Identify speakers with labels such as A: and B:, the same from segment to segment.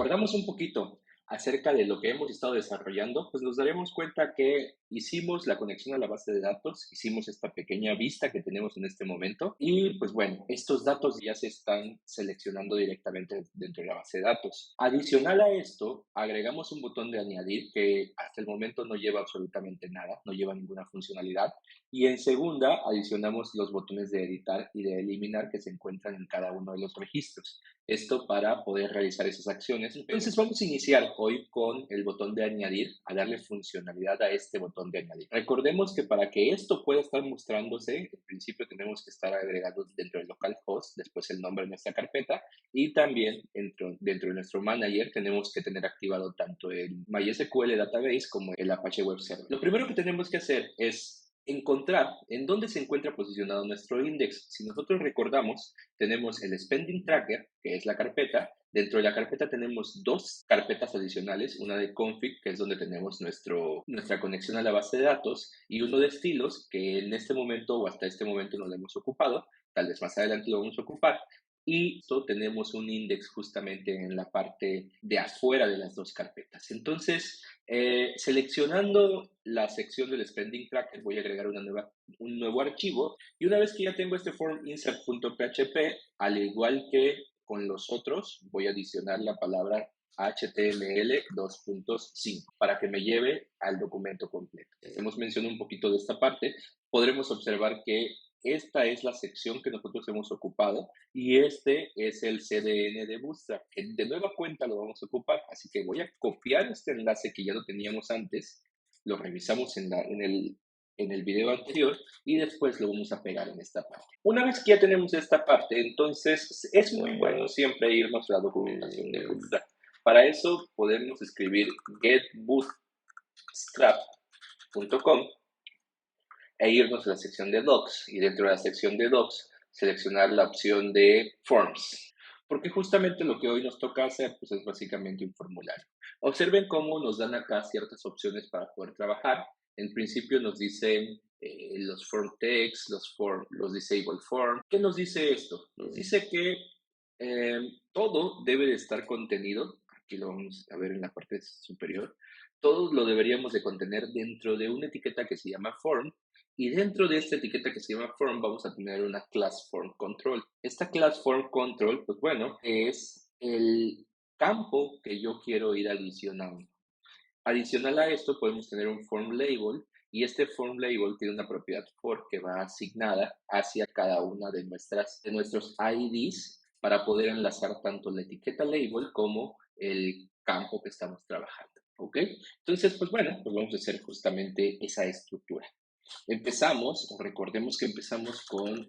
A: recordamos un poquito acerca de lo que hemos estado desarrollando, pues nos daremos cuenta que hicimos la conexión a la base de datos, hicimos esta pequeña vista que tenemos en este momento y pues bueno, estos datos ya se están seleccionando directamente dentro de la base de datos. Adicional a esto, agregamos un botón de añadir que hasta el momento no lleva absolutamente nada, no lleva ninguna funcionalidad. Y en segunda, adicionamos los botones de editar y de eliminar que se encuentran en cada uno de los registros. Esto para poder realizar esas acciones. Entonces vamos a iniciar hoy con el botón de añadir, a darle funcionalidad a este botón de añadir. Recordemos que para que esto pueda estar mostrándose, en principio tenemos que estar agregados dentro del localhost, después el nombre de nuestra carpeta y también dentro de nuestro manager tenemos que tener activado tanto el MySQL Database como el Apache Web Server. Lo primero que tenemos que hacer es encontrar en dónde se encuentra posicionado nuestro index. Si nosotros recordamos, tenemos el Spending Tracker, que es la carpeta. Dentro de la carpeta tenemos dos carpetas adicionales, una de config, que es donde tenemos nuestra conexión a la base de datos, y uno de estilos, que en este momento o hasta este momento no lo hemos ocupado, tal vez más adelante lo vamos a ocupar. Y esto tenemos un index justamente en la parte de afuera de las dos carpetas. Entonces, seleccionando la sección del Spending Tracker, voy a agregar un nuevo archivo. Y una vez que ya tengo este form insert.php, al igual que con los otros, voy a adicionar la palabra HTML 2.5 para que me lleve al documento completo. Hemos mencionado un poquito de esta parte. Podremos observar que esta es la sección que nosotros hemos ocupado y este es el CDN de Bootstrap, que de nueva cuenta lo vamos a ocupar. Así que voy a copiar este enlace que ya lo teníamos antes, lo revisamos en el video anterior y después lo vamos a pegar en esta parte. Una vez que ya tenemos esta parte, entonces es muy bueno siempre irnos a la documentación de Bootstrap. Para eso podemos escribir getbootstrap.com e irnos a la sección de Docs y dentro de la sección de Docs seleccionar la opción de Forms. Porque justamente lo que hoy nos toca hacer pues, es básicamente un formulario. Observen cómo nos dan acá ciertas opciones para poder trabajar. En principio nos dicen los form text, los disable form. ¿Qué nos dice esto? Nos dice que todo debe de estar contenido. Aquí lo vamos a ver en la parte superior. Todo lo deberíamos de contener dentro de una etiqueta que se llama form y dentro de esta etiqueta que se llama form vamos a tener una class form control. Esta class form control, pues bueno, es el campo que yo quiero ir adicionando. Adicional a esto podemos tener un form label y este form label tiene una propiedad for que va asignada hacia cada una de nuestros IDs para poder enlazar tanto la etiqueta label como el campo que estamos trabajando. ¿Ok? Entonces, pues bueno, pues vamos a hacer justamente esa estructura. Recordemos que empezamos con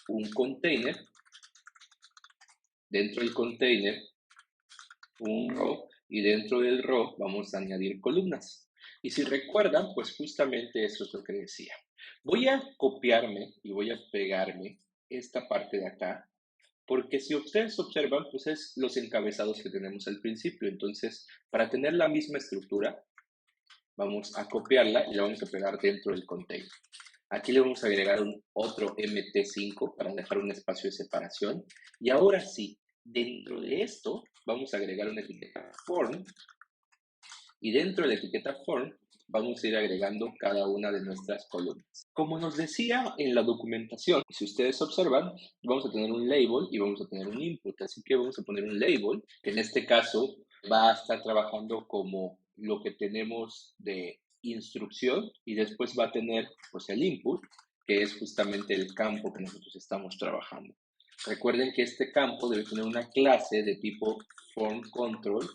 A: un container. Dentro del container, un row, y dentro del row vamos a añadir columnas. Y si recuerdan, pues justamente eso es lo que decía. Voy a copiarme y voy a pegarme esta parte de acá, porque si ustedes observan, pues es los encabezados que tenemos al principio. Entonces, para tener la misma estructura, vamos a copiarla y la vamos a pegar dentro del container. Aquí le vamos a agregar otro MT5 para dejar un espacio de separación. Y ahora sí, dentro de esto vamos a agregar una etiqueta form. Y dentro de la etiqueta form vamos a ir agregando cada una de nuestras columnas. Como nos decía en la documentación, si ustedes observan, vamos a tener un label y vamos a tener un input. Así que vamos a poner un label, que en este caso va a estar trabajando como lo que tenemos de instrucción y después va a tener pues el input, que es justamente el campo que nosotros estamos trabajando. Recuerden que este campo debe tener una clase de tipo form control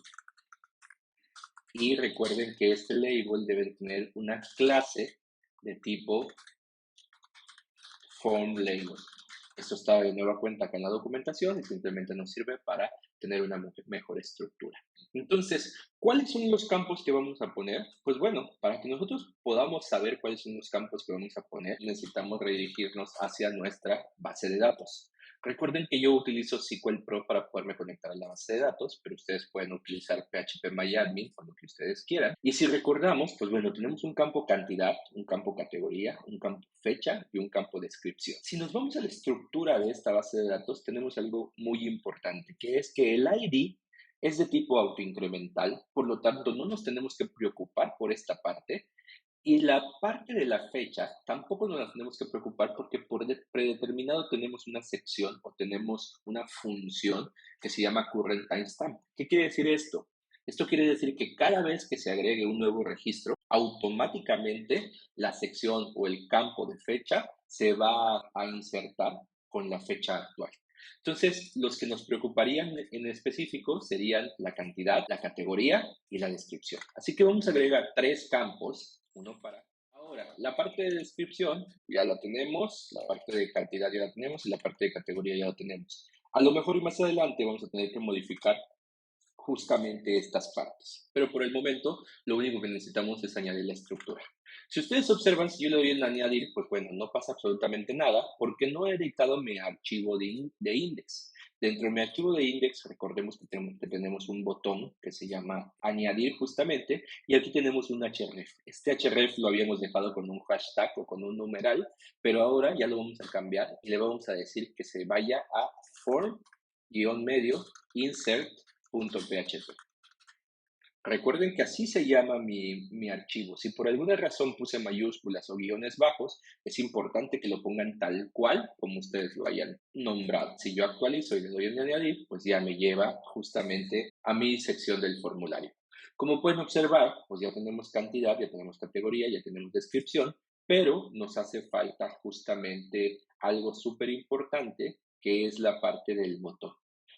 A: y recuerden que este label debe tener una clase de tipo form label. Esto está de nueva cuenta acá en la documentación y simplemente nos sirve para tener una mejor estructura. Entonces, ¿cuáles son los campos que vamos a poner? Pues bueno, para que nosotros podamos saber cuáles son los campos que vamos a poner, necesitamos redirigirnos hacia nuestra base de datos. Recuerden que yo utilizo SQL Pro para poderme conectar a la base de datos, pero ustedes pueden utilizar PHP o lo que ustedes quieran. Y si recordamos, pues bueno, tenemos un campo cantidad, un campo categoría, un campo fecha y un campo descripción. Si nos vamos a la estructura de esta base de datos, tenemos algo muy importante, que es que el ID es de tipo autoincremental, por lo tanto no nos tenemos que preocupar por esta parte. Y la parte de la fecha tampoco nos tenemos que preocupar porque predeterminado tenemos una sección o tenemos una función que se llama current timestamp. ¿Qué quiere decir esto? Esto quiere decir que cada vez que se agregue un nuevo registro, automáticamente la sección o el campo de fecha se va a insertar con la fecha actual. Entonces, los que nos preocuparían en específico serían la cantidad, la categoría y la descripción. Así que vamos a agregar tres campos, uno para... Ahora, la parte de descripción ya la tenemos, la parte de cantidad ya la tenemos y la parte de categoría ya la tenemos. A lo mejor y más adelante vamos a tener que modificar justamente estas partes. Pero por el momento, lo único que necesitamos es añadir la estructura. Si ustedes observan, si yo le doy en añadir, pues bueno, no pasa absolutamente nada porque no he editado mi archivo de index. Dentro de mi archivo de index, recordemos que tenemos un botón que se llama añadir justamente, y aquí tenemos un href. Este href lo habíamos dejado con un hashtag o con un numeral, pero ahora ya lo vamos a cambiar y le vamos a decir que se vaya a form-medio insert.php. Recuerden que así se llama mi archivo. Si por alguna razón puse mayúsculas o guiones bajos, es importante que lo pongan tal cual como ustedes lo hayan nombrado. Si yo actualizo y le doy en añadir, pues ya me lleva justamente a mi sección del formulario. Como pueden observar, pues ya tenemos cantidad, ya tenemos categoría, ya tenemos descripción, pero nos hace falta justamente algo súper importante, que es la parte del botón.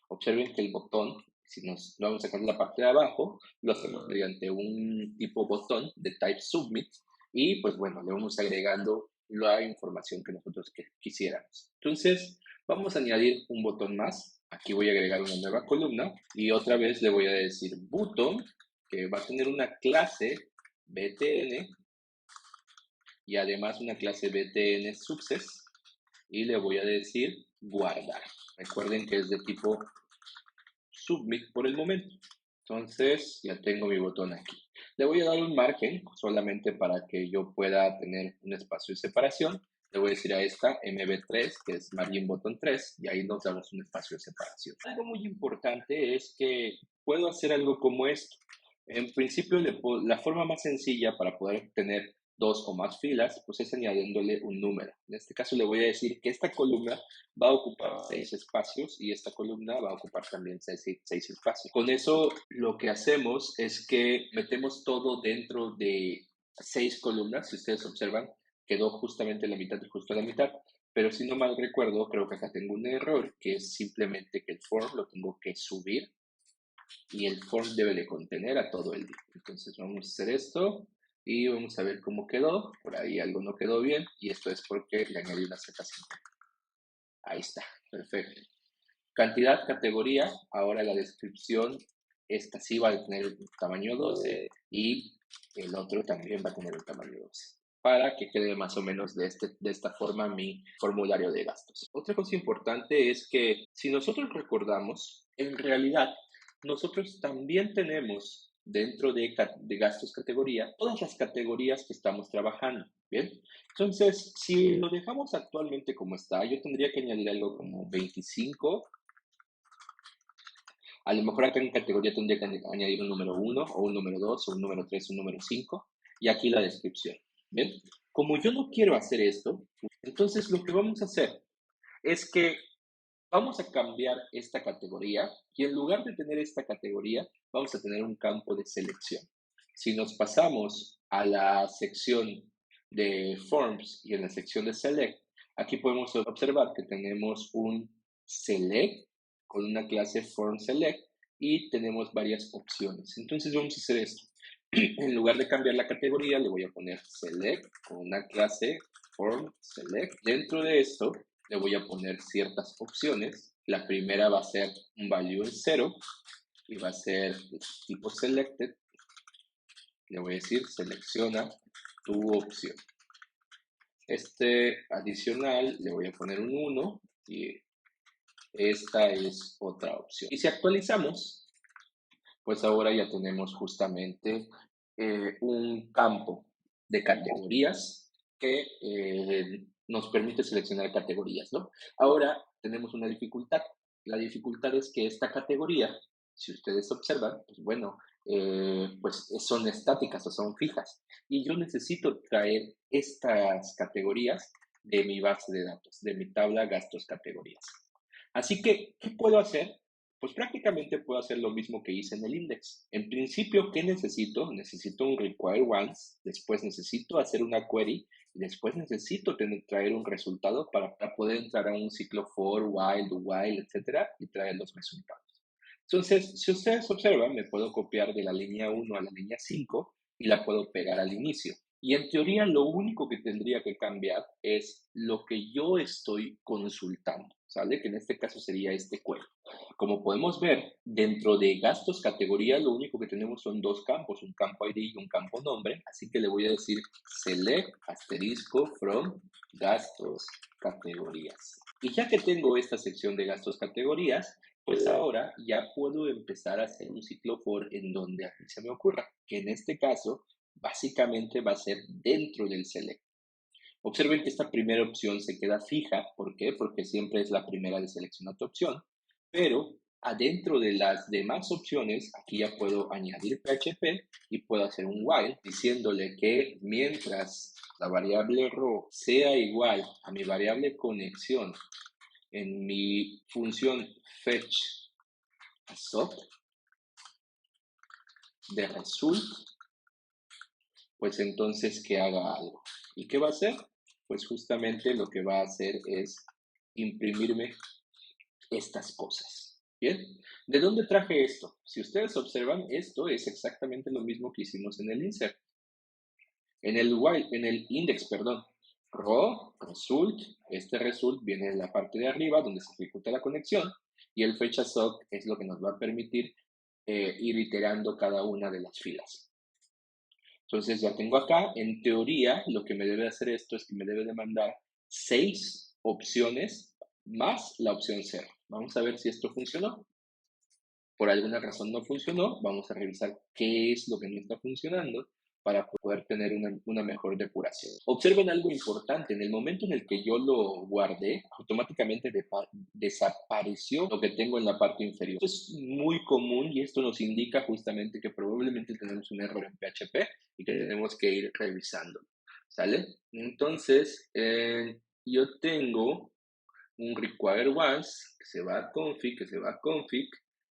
A: Observen que el botón, si nos lo vamos a sacar la parte de abajo, lo hacemos mediante un tipo botón de type submit y pues bueno, le vamos agregando la información que nosotros quisiéramos. Entonces, vamos a añadir un botón más. Aquí voy a agregar una nueva columna y otra vez le voy a decir button, que va a tener una clase btn y además una clase btn success y le voy a decir guardar. Recuerden que es de tipo submit por el momento. Entonces ya tengo mi botón aquí. Le voy a dar un margen solamente para que yo pueda tener un espacio de separación. Le voy a decir a esta MB3, que es margin button 3, y ahí nos damos un espacio de separación. Algo muy importante es que puedo hacer algo como esto. En principio, la forma más sencilla para poder tener dos o más filas, pues es añadiéndole un número. En este caso le voy a decir que esta columna va a ocupar 6 espacios y esta columna va a ocupar también 6 espacios. Con eso lo que hacemos es que metemos todo dentro de 6 columnas. Si ustedes observan, quedó justamente la mitad y justo la mitad. Pero si no mal recuerdo, creo que acá tengo un error, que es simplemente que el form lo tengo que subir y el form debe de contener a todo el div. Entonces vamos a hacer esto y vamos a ver cómo quedó. Por ahí algo no quedó bien y esto es porque le añadí una Z5. Ahí está, perfecto. Cantidad, categoría, ahora la descripción, esta sí va a tener el tamaño 12 y el otro también va a tener el tamaño 12 para que quede más o menos de esta forma mi formulario de gastos. Otra cosa importante es que si nosotros recordamos, en realidad nosotros también tenemos dentro de gastos categoría todas las categorías que estamos trabajando, ¿bien? Entonces, si lo dejamos actualmente como está, yo tendría que añadir algo como 25. A lo mejor acá en categoría tendría que añadir un número 1 o un número 2 o un número 3, un número 5 y aquí la descripción. ¿Bien? Como yo no quiero hacer esto, entonces lo que vamos a hacer es que vamos a cambiar esta categoría y en lugar de tener esta categoría, vamos a tener un campo de selección. Si nos pasamos a la sección de Forms y en la sección de Select, aquí podemos observar que tenemos un Select con una clase Form Select y tenemos varias opciones. Entonces vamos a hacer esto. En lugar de cambiar la categoría, le voy a poner Select con una clase Form Select. Dentro de esto, le voy a poner ciertas opciones. La primera va a ser un value en 0 y va a ser tipo selected. Le voy a decir selecciona tu opción. Este adicional le voy a poner un 1 y esta es otra opción. Y si actualizamos, pues ahora ya tenemos justamente un campo de categorías que nos permite seleccionar categorías, ¿no? Ahora tenemos una dificultad. La dificultad es que esta categoría si ustedes observan, pues bueno, pues son estáticas o son fijas. Y yo necesito traer estas categorías de mi base de datos, de mi tabla gastos categorías. Así que, ¿qué puedo hacer? Pues prácticamente puedo hacer lo mismo que hice en el index. En principio, ¿qué necesito? Necesito un require once, después necesito hacer una query y después necesito traer un resultado para poder entrar a un ciclo for, while, do while, etcétera, y traer los resultados. Entonces, si ustedes observan, me puedo copiar de la línea 1 a la línea 5 y la puedo pegar al inicio. Y en teoría, lo único que tendría que cambiar es lo que yo estoy consultando, ¿sale? Que en este caso sería este cuello. Como podemos ver, dentro de gastos categoría, lo único que tenemos son dos campos, un campo ID y un campo nombre. Así que le voy a decir select asterisco from gastos categorías. Y ya que tengo esta sección de gastos categorías, pues ahora ya puedo empezar a hacer un ciclo for en donde a mí se me ocurra, que en este caso básicamente va a ser dentro del select. Observen que esta primera opción se queda fija. ¿Por qué? Porque siempre es la primera de seleccionar tu opción, pero adentro de las demás opciones, aquí ya puedo añadir PHP y puedo hacer un while diciéndole que mientras la variable row sea igual a mi variable conexión en mi función fetch assoc de result, pues entonces que haga algo. ¿Y qué va a hacer? Pues justamente lo que va a hacer es imprimirme estas cosas. ¿Bien? ¿De dónde traje esto? Si ustedes observan, esto es exactamente lo mismo que hicimos en el insert. En el index, perdón. Raw, result, este result viene en la parte de arriba donde se ejecuta la conexión y el fetch assoc es lo que nos va a permitir ir iterando cada una de las filas. Entonces ya tengo acá, en teoría, lo que me debe hacer esto es que me debe de mandar 6 opciones más la opción 0. Vamos a ver si esto funcionó. Por alguna razón no funcionó. Vamos a revisar qué es lo que no está funcionando para poder tener una mejor depuración. Observen algo importante. En el momento en el que yo lo guardé, automáticamente desapareció lo que tengo en la parte inferior. Esto es muy común y esto nos indica justamente que probablemente tenemos un error en PHP y que tenemos que ir revisando. ¿Sale? Entonces, yo tengo un require once que se va a config,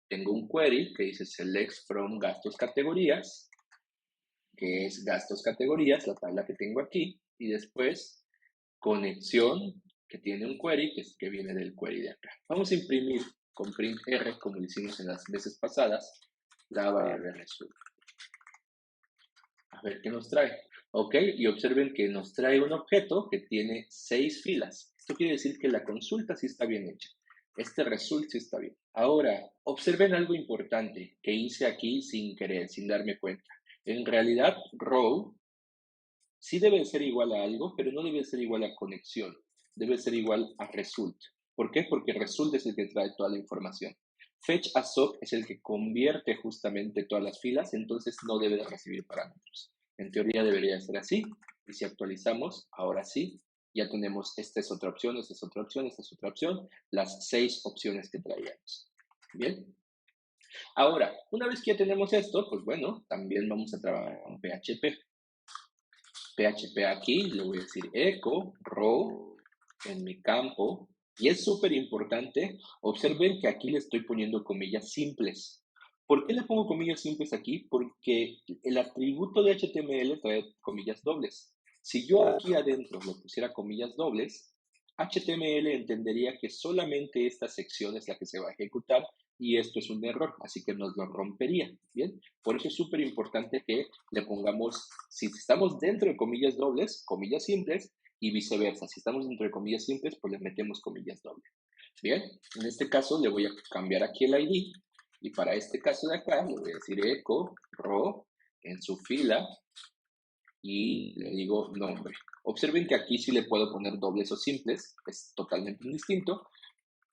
A: tengo un query que dice select from gastos categorías, que es gastos categorías, la tabla que tengo aquí, y después conexión, que tiene un query, que viene del query de acá. Vamos a imprimir con print R, como lo hicimos en las veces pasadas, la variable result. A ver qué nos trae. Ok, y observen que nos trae un objeto que tiene 6 filas. Esto quiere decir que la consulta sí está bien hecha. Este result sí está bien. Ahora, observen algo importante que hice aquí sin querer, sin darme cuenta. En realidad, row sí debe ser igual a algo, pero no debe ser igual a conexión. Debe ser igual a result. ¿Por qué? Porque result es el que trae toda la información. Fetch assoc es el que convierte justamente todas las filas, entonces no debe de recibir parámetros. En teoría debería ser así. Y si actualizamos, ahora sí, ya tenemos, esta es otra opción, esta es otra opción, esta es otra opción, las 6 opciones que traíamos. Bien. Ahora, una vez que ya tenemos esto, pues bueno, también vamos a trabajar con PHP. PHP aquí, le voy a decir echo row en mi campo. Y es súper importante, observen que aquí le estoy poniendo comillas simples. ¿Por qué le pongo comillas simples aquí? Porque el atributo de HTML trae comillas dobles. Si yo aquí adentro le pusiera comillas dobles, HTML entendería que solamente esta sección es la que se va a ejecutar y esto es un error, así que nos lo rompería, ¿bien? Por eso es súper importante que le pongamos, si estamos dentro de comillas dobles, comillas simples, y viceversa. Si estamos dentro de comillas simples, pues le metemos comillas dobles. Bien, en este caso le voy a cambiar aquí el ID, y para este caso de acá le voy a decir echo row en su fila, y le digo nombre. Observen que aquí sí le puedo poner dobles o simples, es totalmente indistinto,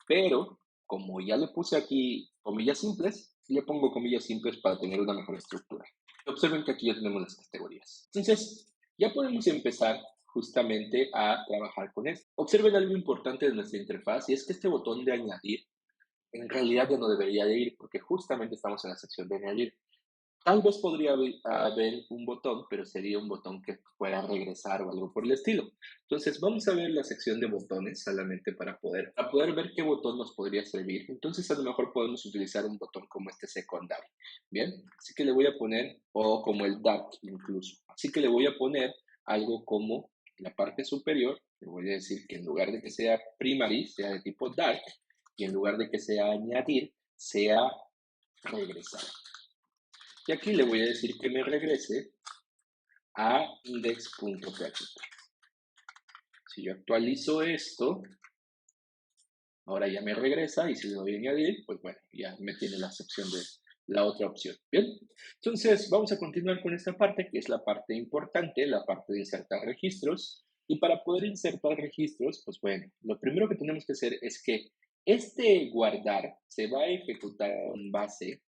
A: pero como ya le puse aquí comillas simples, le pongo comillas simples para tener una mejor estructura. Observen que aquí ya tenemos las categorías. Entonces, ya podemos empezar justamente a trabajar con esto. Observen algo importante de nuestra interfaz y es que este botón de añadir en realidad ya no debería de ir porque justamente estamos en la sección de añadir. Tal vez podría haber un botón, pero sería un botón que pueda regresar o algo por el estilo. Entonces, vamos a ver la sección de botones solamente para poder ver qué botón nos podría servir. Entonces, a lo mejor podemos utilizar un botón como este secundario. Bien, así que le voy a poner, o como el dark incluso. Así que le voy a poner algo como la parte superior. Le voy a decir que en lugar de que sea primary, sea de tipo dark, y en lugar de que sea añadir, sea regresar. Y aquí le voy a decir que me regrese a index.php. Si yo actualizo esto, ahora ya me regresa y si le doy a añadir, pues bueno, ya me tiene la sección de la otra opción. Bien, entonces vamos a continuar con esta parte que es la parte importante, la parte de insertar registros. Y para poder insertar registros, pues bueno, lo primero que tenemos que hacer es que este guardar se va a ejecutar en base.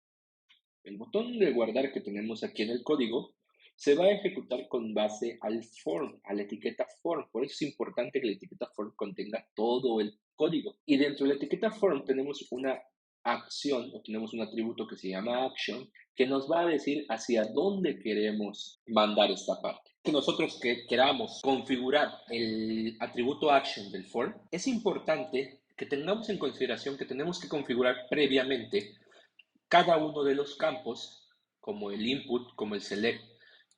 A: El botón de guardar que tenemos aquí en el código se va a ejecutar con base al form, a la etiqueta form. Por eso es importante que la etiqueta form contenga todo el código. Y dentro de la etiqueta form tenemos una acción o tenemos un atributo que se llama action que nos va a decir hacia dónde queremos mandar esta parte. Que nosotros queramos configurar el atributo action del form, es importante que tengamos en consideración que tenemos que configurar previamente cada uno de los campos, como el input, como el select,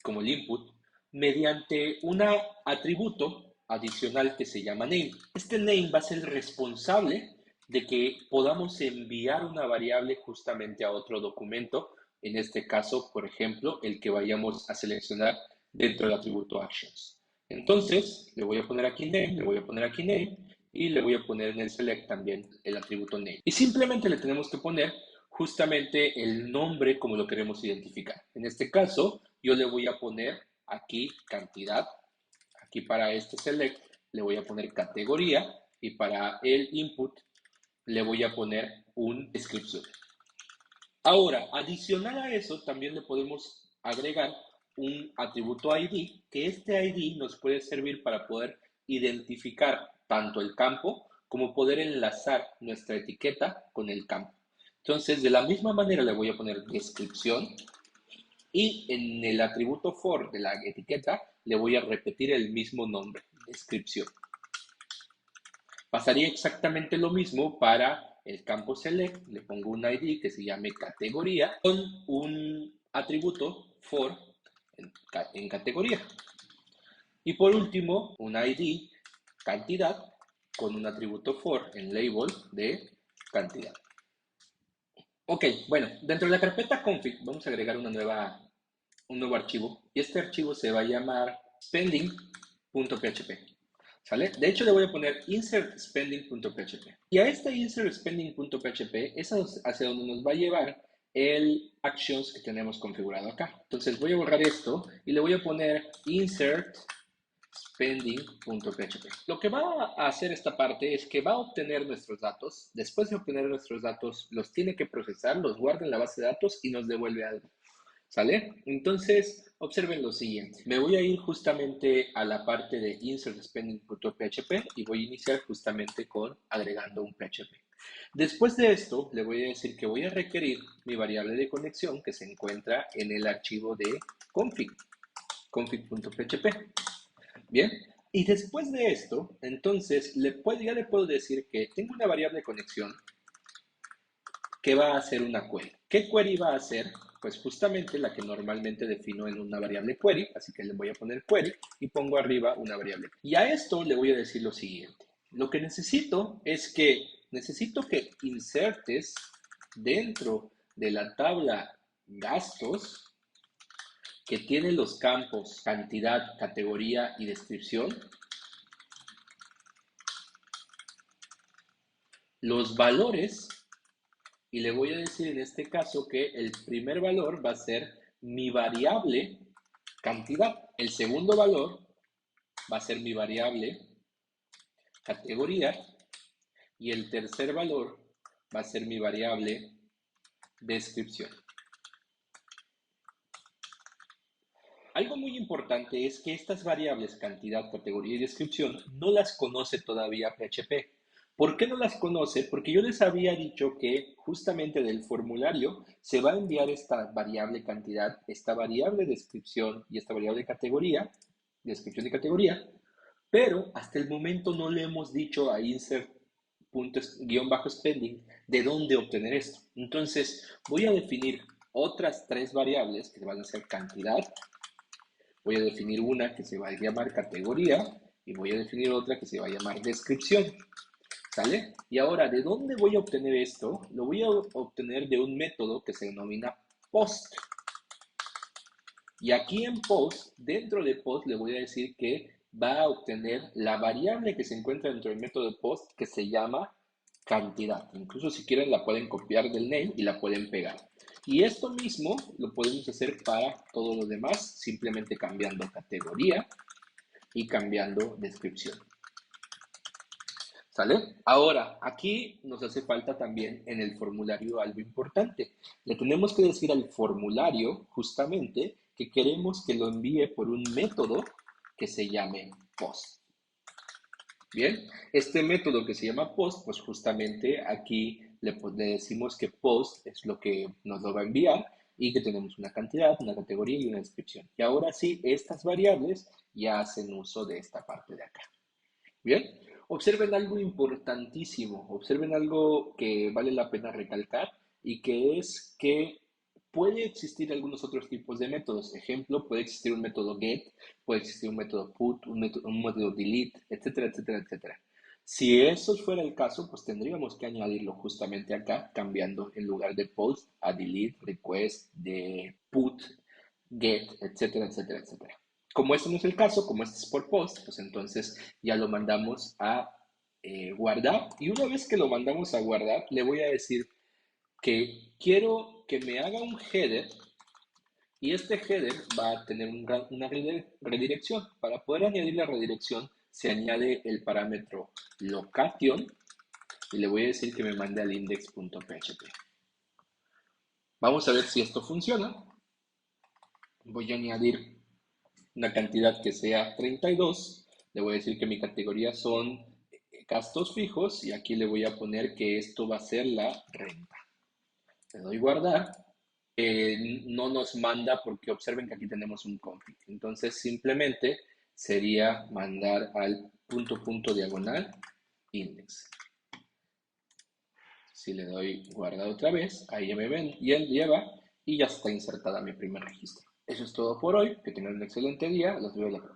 A: como el input, mediante un atributo adicional que se llama name. Este name va a ser el responsable de que podamos enviar una variable justamente a otro documento, en este caso, por ejemplo, el que vayamos a seleccionar dentro del atributo actions. Entonces, le voy a poner aquí name, le voy a poner aquí name, y le voy a poner en el select también el atributo name. Y simplemente le tenemos que poner justamente el nombre como lo queremos identificar. En este caso, yo le voy a poner aquí cantidad, aquí para este select le voy a poner categoría y para el input le voy a poner un description. Ahora, adicional a eso, también le podemos agregar un atributo ID, que este ID nos puede servir para poder identificar tanto el campo como poder enlazar nuestra etiqueta con el campo. Entonces, de la misma manera le voy a poner descripción y en el atributo for de la etiqueta le voy a repetir el mismo nombre, descripción. Pasaría exactamente lo mismo para el campo select, le pongo un ID que se llame categoría con un atributo for en categoría. Y por último, un ID cantidad con un atributo for en label de cantidad. Ok, bueno, dentro de la carpeta config vamos a agregar un nuevo archivo y este archivo se va a llamar spending.php. ¿Sale? De hecho, le voy a poner insertSpending.php. Y a este insertSpending.php es hacia donde nos va a llevar el actions que tenemos configurado acá. Entonces voy a borrar esto y le voy a poner insertSpending.php. Lo que va a hacer esta parte es que va a obtener nuestros datos. Después de obtener nuestros datos, los tiene que procesar, los guarda en la base de datos y nos devuelve algo. ¿Sale? Entonces, observen lo siguiente. Me voy a ir justamente a la parte de insertSpending.php y voy a iniciar justamente con agregando un PHP. Después de esto, le voy a decir que voy a requerir mi variable de conexión que se encuentra en el archivo de config.php. Bien, y después de esto, entonces, ya le puedo decir que tengo una variable de conexión que va a hacer una query. ¿Qué query va a hacer? Pues justamente la que normalmente defino en una variable query, así que le voy a poner query y pongo arriba una variable. Y a esto le voy a decir lo siguiente. Lo que necesito es que insertes dentro de la tabla gastos que tiene los campos cantidad, categoría y descripción, los valores. Y le voy a decir en este caso que el primer valor va a ser mi variable cantidad. El segundo valor va a ser mi variable categoría. Y el tercer valor va a ser mi variable descripción. Algo muy importante es que estas variables cantidad, categoría y descripción no las conoce todavía PHP. ¿Por qué no las conoce? Porque yo les había dicho que justamente del formulario se va a enviar esta variable cantidad, esta variable descripción y esta variable categoría, descripción y categoría, pero hasta el momento no le hemos dicho a insert guión bajo spending de dónde obtener esto. Entonces voy a definir otras tres variables que van a ser cantidad, voy a definir una que se va a llamar categoría y voy a definir otra que se va a llamar descripción. ¿Sale? Y ahora, ¿de dónde voy a obtener esto? Lo voy a obtener de un método que se denomina post. Y aquí en post, dentro de post, le voy a decir que va a obtener la variable que se encuentra dentro del método de post que se llama cantidad. Incluso si quieren la pueden copiar del name y la pueden pegar. Y esto mismo lo podemos hacer para todo lo demás, simplemente cambiando categoría y cambiando descripción. ¿Sale? Ahora, aquí nos hace falta también en el formulario algo importante. Le tenemos que decir al formulario justamente que queremos que lo envíe por un método que se llame post. Bien, este método que se llama post, pues justamente aquí le decimos que post es lo que nos lo va a enviar y que tenemos una cantidad, una categoría y una descripción. Y ahora sí, estas variables ya hacen uso de esta parte de acá. Bien, observen algo importantísimo, observen algo que vale la pena recalcar y que es que puede existir algunos otros tipos de métodos. Ejemplo, puede existir un método get, puede existir un método put, un método delete, etcétera, etcétera, etcétera. Si eso fuera el caso, pues tendríamos que añadirlo justamente acá, cambiando en lugar de post a delete, request, de put, get, etcétera, etcétera, etcétera. Como este no es el caso, como este es por post, pues entonces ya lo mandamos a guardar. Y una vez que lo mandamos a guardar, le voy a decir que quiero que me haga un header y este header va a tener una redirección. Para poder añadir la redirección, se añade el parámetro location y le voy a decir que me mande al index.php. Vamos a ver si esto funciona. Voy a añadir una cantidad que sea 32. Le voy a decir que mi categoría son gastos fijos y aquí le voy a poner que esto va a ser la renta. Le doy guardar. No nos manda porque observen que aquí tenemos un config. Entonces simplemente sería mandar al punto diagonal index. Si le doy guardar otra vez, ahí ya me ven y él lleva y ya está insertada mi primer registro. Eso es todo por hoy. Que tengan un excelente día. Los veo la próxima.